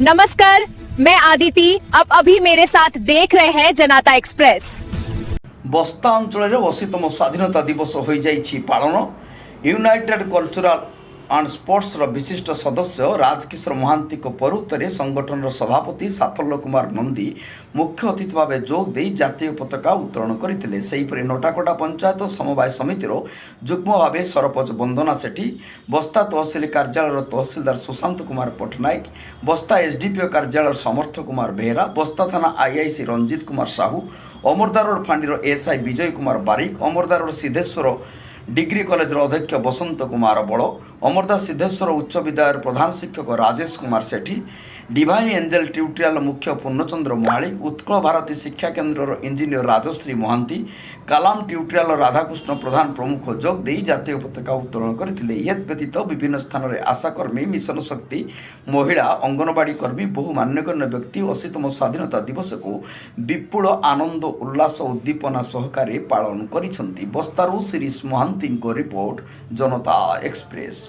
नमस्कार, मैं आदिति। अब अभी मेरे साथ देख रहे हैं जनता एक्सप्रेस। बस्ता अंचल 80तम स्वाधीनता दिवस हो जाइछि पालन। यूनाइटेड कल्चरल एंड स्पोर्ट्स विशिष्ट सदस्य राजकिशोर महांती परुत्तर संगठन सभापति साफल्य कुमार नंदी मुख्य अतिथि भाव जोग दे जातीय पताका उत्तोलन करते। सेहीपरि नटाकोटा पंचायत समवाय समितिर जुग्म भाव सरपंच वंदना सेठी, बस्ता तहसिल कार्यालय तहसिलदार सुशांत कुमार पट्टनायक, बस्ता एसडीपीओ कार्यालय समर्थ कुमार बेहरा, बस्ता थाना IIC Ranjit Kumar Sahu, अमरदा road फांडीर SI Vijay Kumar बारिक, अमरदा रोड सिद्धेश्वर डिग्री कॉलेज अध्यक्ष बसंत कुमार बड़, अमरदा सिद्धेश्वर उच्च विद्यालय प्रधान शिक्षक राजेश कुमार सेठी, डिवाइन एंजेल ट्यूटोरियल मुख्य पूर्णचंद्र महाली, उत्कल भारती शिक्षा केन्द्र इंजीनियर राजश्री महांती, कालाम ट्यूटोरियल राधाकृष्ण प्रधान प्रमुख जोग दे जातीय पताका उत्तोलन करथिले। एतद व्यतीत विभिन्न स्थान में आशाकर्मी, मिशन शक्ति, महिला, अंगनवाड़ी कर्मी, बहु मान्यगण्य व्यक्ति 80तम स्वाधीनता दिवस को विपुल आनंद उल्लास उद्दीपना सहकारे पालन करिसेंती। बस्तारू श्री महांती रिपोर्ट, जनता एक्सप्रेस।